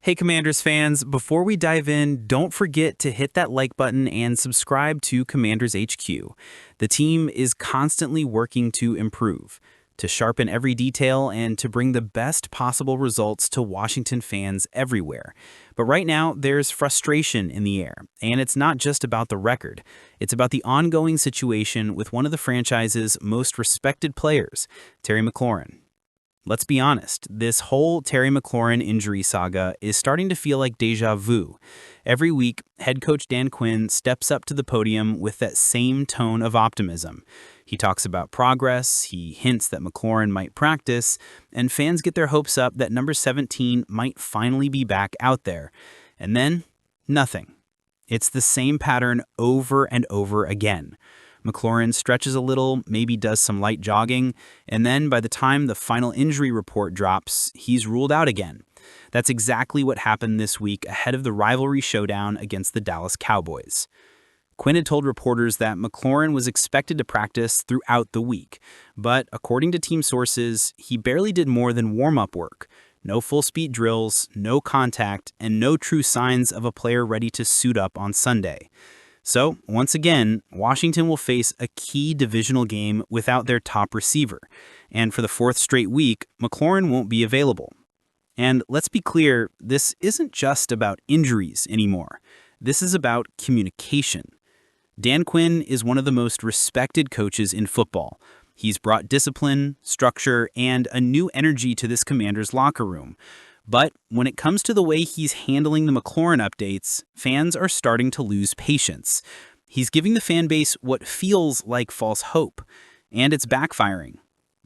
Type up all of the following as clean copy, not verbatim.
Hey Commanders fans, before we dive in, don't forget to hit that like button and subscribe to Commanders HQ. The team is constantly working to improve, to sharpen every detail, and to bring the best possible results to Washington fans everywhere. But right now, there's frustration in the air, and it's not just about the record. It's about the ongoing situation with one of the franchise's most respected players, Terry McLaurin. Let's be honest, this whole Terry McLaurin injury saga is starting to feel like deja vu. Every week, head coach Dan Quinn steps up to the podium with that same tone of optimism. He talks about progress, he hints that McLaurin might practice, and fans get their hopes up that number 17 might finally be back out there. And then, nothing. It's the same pattern over and over again. McLaurin stretches a little, maybe does some light jogging, and then by the time the final injury report drops, he's ruled out again. That's exactly what happened this week ahead of the rivalry showdown against the Dallas Cowboys. Quinn had told reporters that McLaurin was expected to practice throughout the week, but according to team sources, he barely did more than warm-up work. No full-speed drills, no contact, and no true signs of a player ready to suit up on Sunday. So, once again, Washington will face a key divisional game without their top receiver, and for the fourth straight week, McLaurin won't be available. And let's be clear, this isn't just about injuries anymore. This is about communication. Dan Quinn is one of the most respected coaches in football. He's brought discipline, structure, and a new energy to this Commanders locker room. But when it comes to the way he's handling the McLaurin updates, fans are starting to lose patience. He's giving the fan base what feels like false hope, and it's backfiring.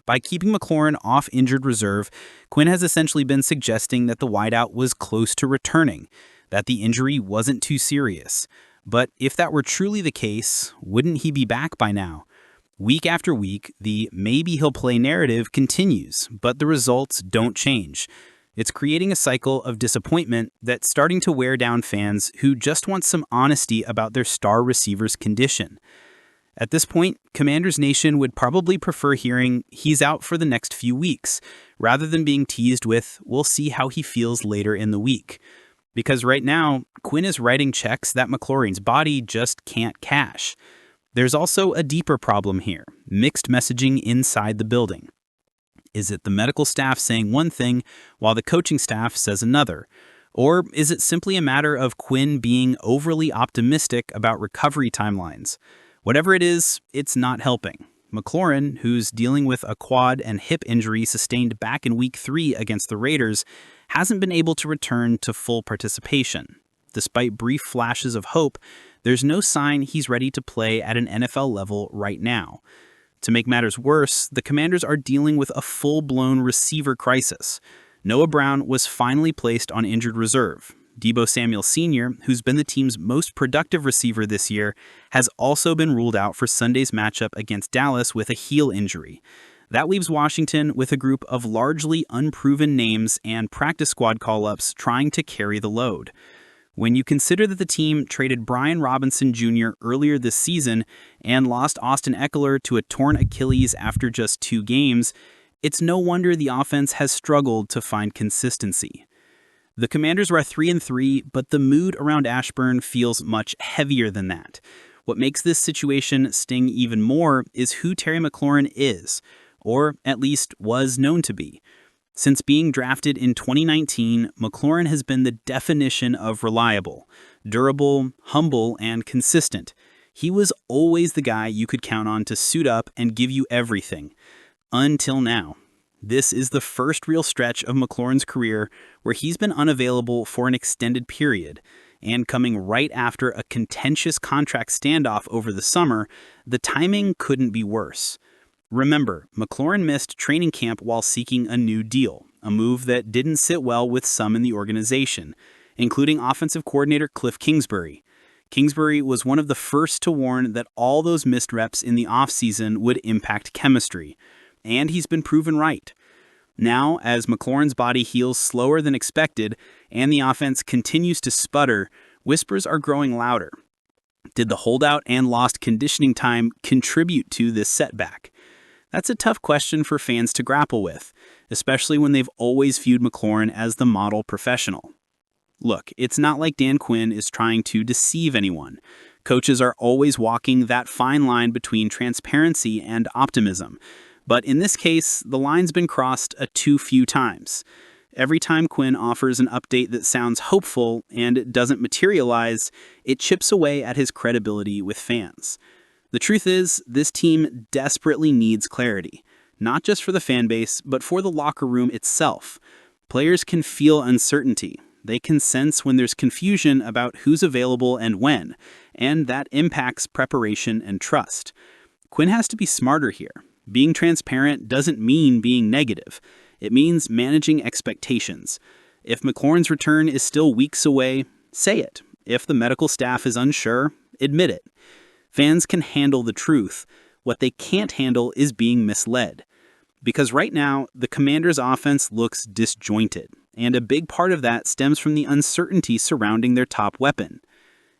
By keeping McLaurin off injured reserve, Quinn has essentially been suggesting that the wideout was close to returning, that the injury wasn't too serious. But if that were truly the case, wouldn't he be back by now? Week after week, the maybe he'll play narrative continues, but the results don't change. It's creating a cycle of disappointment that's starting to wear down fans who just want some honesty about their star receiver's condition. At this point, Commanders Nation would probably prefer hearing he's out for the next few weeks, rather than being teased with we'll see how he feels later in the week. Because right now, Quinn is writing checks that McLaurin's body just can't cash. There's also a deeper problem here, mixed messaging inside the building. Is it the medical staff saying one thing while the coaching staff says another? Or is it simply a matter of Quinn being overly optimistic about recovery timelines? Whatever it is, it's not helping. McLaurin, who's dealing with a quad and hip injury sustained back in Week 3 against the Raiders, hasn't been able to return to full participation. Despite brief flashes of hope, there's no sign he's ready to play at an NFL level right now. To make matters worse, the Commanders are dealing with a full-blown receiver crisis. Noah Brown was finally placed on injured reserve. Deebo Samuel Sr., who's been the team's most productive receiver this year, has also been ruled out for Sunday's matchup against Dallas with a heel injury. That leaves Washington with a group of largely unproven names and practice squad call-ups trying to carry the load. When you consider that the team traded Brian Robinson Jr. earlier this season and lost Austin Eckler to a torn Achilles after just 2 games, it's no wonder the offense has struggled to find consistency. The Commanders were 3-3, but the mood around Ashburn feels much heavier than that. What makes this situation sting even more is who Terry McLaurin is, or at least was known to be. Since being drafted in 2019, McLaurin has been the definition of reliable, durable, humble, and consistent. He was always the guy you could count on to suit up and give you everything. Until now. This is the first real stretch of McLaurin's career where he's been unavailable for an extended period, and coming right after a contentious contract standoff over the summer, the timing couldn't be worse. Remember, McLaurin missed training camp while seeking a new deal, a move that didn't sit well with some in the organization, including offensive coordinator Cliff Kingsbury. Kingsbury was one of the first to warn that all those missed reps in the offseason would impact chemistry, and he's been proven right. Now, as McLaurin's body heals slower than expected and the offense continues to sputter, whispers are growing louder. Did the holdout and lost conditioning time contribute to this setback? That's a tough question for fans to grapple with, especially when they've always viewed McLaurin as the model professional. Look, it's not like Dan Quinn is trying to deceive anyone. Coaches are always walking that fine line between transparency and optimism. But in this case, the line's been crossed a too few times. Every time Quinn offers an update that sounds hopeful and it doesn't materialize, it chips away at his credibility with fans. The truth is, this team desperately needs clarity, not just for the fan base, but for the locker room itself. Players can feel uncertainty. They can sense when there's confusion about who's available and when, and that impacts preparation and trust. Quinn has to be smarter here. Being transparent doesn't mean being negative. It means managing expectations. If McLaurin's return is still weeks away, say it. If the medical staff is unsure, admit it. Fans can handle the truth. What they can't handle is being misled. Because right now, the Commanders' offense looks disjointed, and a big part of that stems from the uncertainty surrounding their top weapon.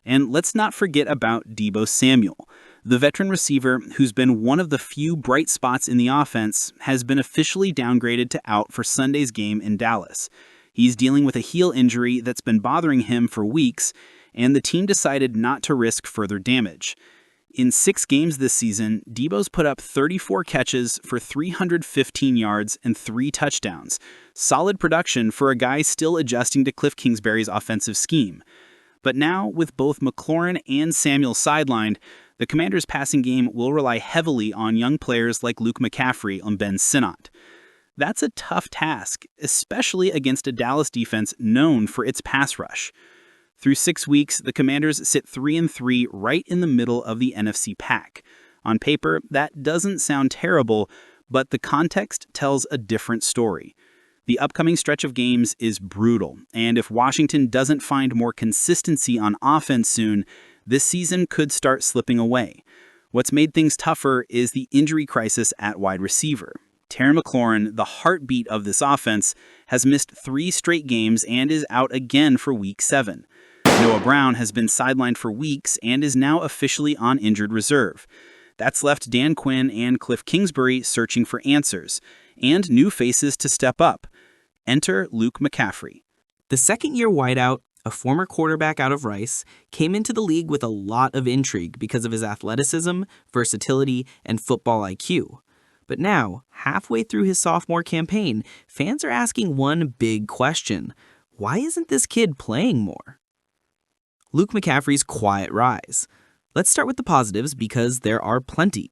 And let's not forget about Deebo Samuel. The veteran receiver, who's been one of the few bright spots in the offense, has been officially downgraded to out for Sunday's game in Dallas. He's dealing with a heel injury that's been bothering him for weeks, and the team decided not to risk further damage. In 6 games this season, Deebo's put up 34 catches for 315 yards and 3 touchdowns. Solid production for a guy still adjusting to Cliff Kingsbury's offensive scheme. But now, with both McLaurin and Samuel sidelined, the Commanders' passing game will rely heavily on young players like Luke McCaffrey and Ben Sinnott. That's a tough task, especially against a Dallas defense known for its pass rush. Through 6 weeks, the Commanders sit 3-3 right in the middle of the NFC pack. On paper, that doesn't sound terrible, but the context tells a different story. The upcoming stretch of games is brutal, and if Washington doesn't find more consistency on offense soon, this season could start slipping away. What's made things tougher is the injury crisis at wide receiver. Terry McLaurin, the heartbeat of this offense, has missed 3 straight games and is out again for Week 7. Noah Brown has been sidelined for weeks and is now officially on injured reserve. That's left Dan Quinn and Cliff Kingsbury searching for answers, and new faces to step up. Enter Luke McCaffrey. The second-year wideout, a former quarterback out of Rice, came into the league with a lot of intrigue because of his athleticism, versatility, and football IQ. But now, halfway through his sophomore campaign, fans are asking one big question. Why isn't this kid playing more? Luke McCaffrey's quiet rise. Let's start with the positives because there are plenty.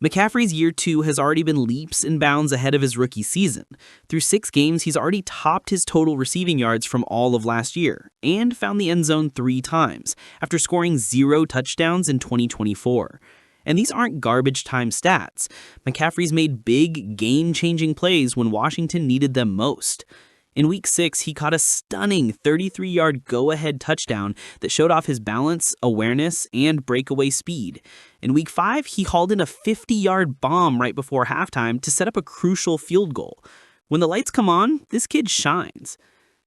McCaffrey's year 2 has already been leaps and bounds ahead of his rookie season. Through 6 games, he's already topped his total receiving yards from all of last year and found the end zone 3 times after scoring 0 touchdowns in 2024. And these aren't garbage time stats. McCaffrey's made big, game-changing plays when Washington needed them most. In Week 6, he caught a stunning 33-yard go-ahead touchdown that showed off his balance, awareness, and breakaway speed. In Week 5, he hauled in a 50-yard bomb right before halftime to set up a crucial field goal. When the lights come on, this kid shines.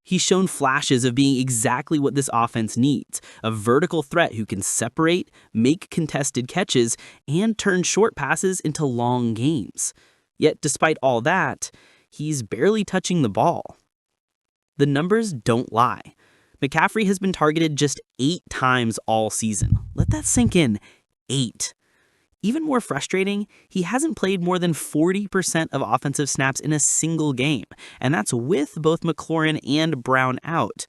He's shown flashes of being exactly what this offense needs, a vertical threat who can separate, make contested catches, and turn short passes into long games. Yet, despite all that, he's barely touching the ball. The numbers don't lie. McCaffrey has been targeted just 8 times all season. Let that sink in. 8. Even more frustrating, he hasn't played more than 40% of offensive snaps in a single game, and that's with both McLaurin and Brown out.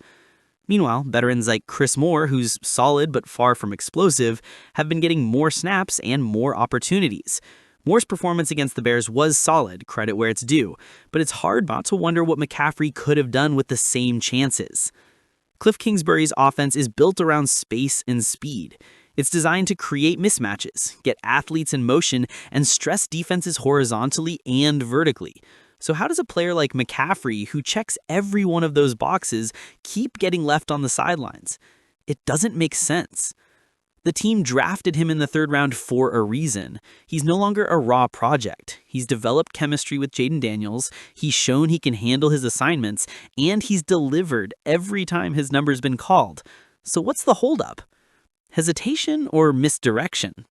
Meanwhile, veterans like Chris Moore, who's solid but far from explosive, have been getting more snaps and more opportunities. Moore's performance against the Bears was solid, credit where it's due, but it's hard not to wonder what McCaffrey could have done with the same chances. Cliff Kingsbury's offense is built around space and speed. It's designed to create mismatches, get athletes in motion, and stress defenses horizontally and vertically. So how does a player like McCaffrey, who checks every one of those boxes, keep getting left on the sidelines? It doesn't make sense. The team drafted him in the 3rd round for a reason. He's no longer a raw project. He's developed chemistry with Jaden Daniels, he's shown he can handle his assignments, and he's delivered every time his number's been called. So what's the holdup? Hesitation or misdirection?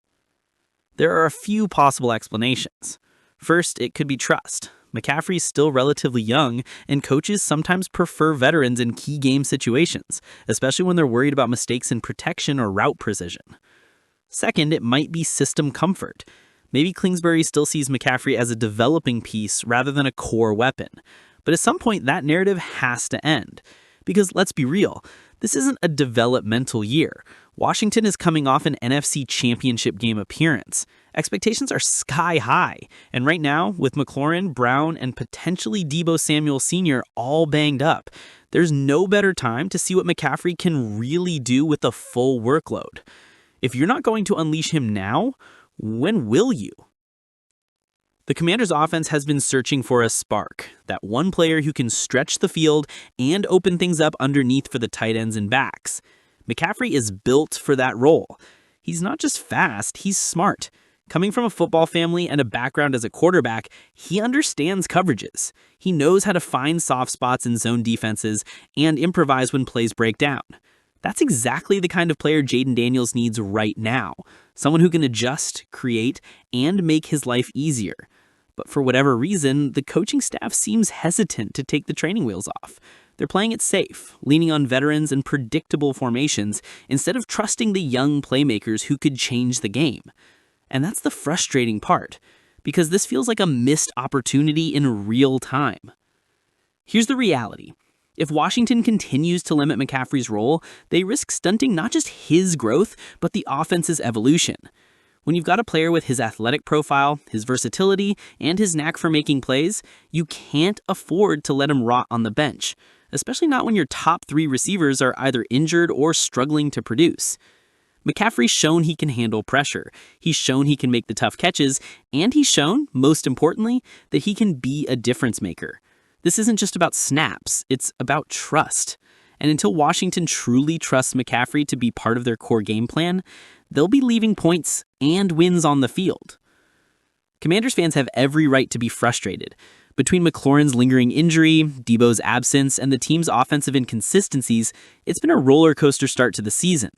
There are a few possible explanations. First, it could be trust. McCaffrey's still relatively young, and coaches sometimes prefer veterans in key game situations, especially when they're worried about mistakes in protection or route precision. Second, it might be system comfort. Maybe Kingsbury still sees McCaffrey as a developing piece rather than a core weapon. But at some point, that narrative has to end. Because let's be real, this isn't a developmental year. Washington is coming off an NFC Championship game appearance. Expectations are sky high. And right now, with McLaurin, Brown, and potentially Deebo Samuel Sr. all banged up, there's no better time to see what McCaffrey can really do with a full workload. If you're not going to unleash him now, when will you? The Commanders' offense has been searching for a spark, that one player who can stretch the field and open things up underneath for the tight ends and backs. McCaffrey is built for that role. He's not just fast, he's smart. Coming from a football family and a background as a quarterback, he understands coverages. He knows how to find soft spots in zone defenses and improvise when plays break down. That's exactly the kind of player Jaden Daniels needs right now. Someone who can adjust, create, and make his life easier. But for whatever reason, the coaching staff seems hesitant to take the training wheels off. They're playing it safe, leaning on veterans and predictable formations, instead of trusting the young playmakers who could change the game. And that's the frustrating part, because this feels like a missed opportunity in real time. Here's the reality. If Washington continues to limit McCaffrey's role, they risk stunting not just his growth, but the offense's evolution. When you've got a player with his athletic profile, his versatility, and his knack for making plays, you can't afford to let him rot on the bench, especially not when your top 3 receivers are either injured or struggling to produce. McCaffrey's shown he can handle pressure, he's shown he can make the tough catches, and he's shown, most importantly, that he can be a difference maker. This isn't just about snaps, it's about trust. And until Washington truly trusts McCaffrey to be part of their core game plan, they'll be leaving points and wins on the field. Commanders fans have every right to be frustrated. Between McLaurin's lingering injury, Deebo's absence, and the team's offensive inconsistencies, it's been a roller coaster start to the season.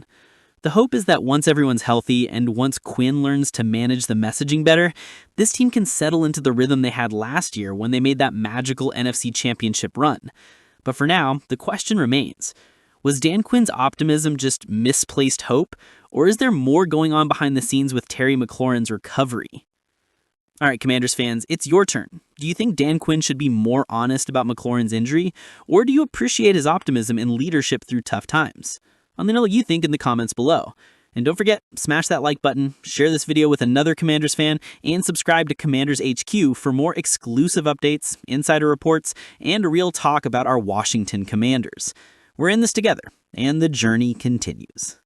The hope is that once everyone's healthy and once Quinn learns to manage the messaging better, this team can settle into the rhythm they had last year when they made that magical NFC Championship run. But for now, the question remains. Was Dan Quinn's optimism just misplaced hope, or is there more going on behind the scenes with Terry McLaurin's recovery? All right, Commanders fans, it's your turn. Do you think Dan Quinn should be more honest about McLaurin's injury, or do you appreciate his optimism and leadership through tough times? Let me know what you think in the comments below. And don't forget, smash that like button, share this video with another Commanders fan, and subscribe to Commanders HQ for more exclusive updates, insider reports, and a real talk about our Washington Commanders. We're in this together, and the journey continues.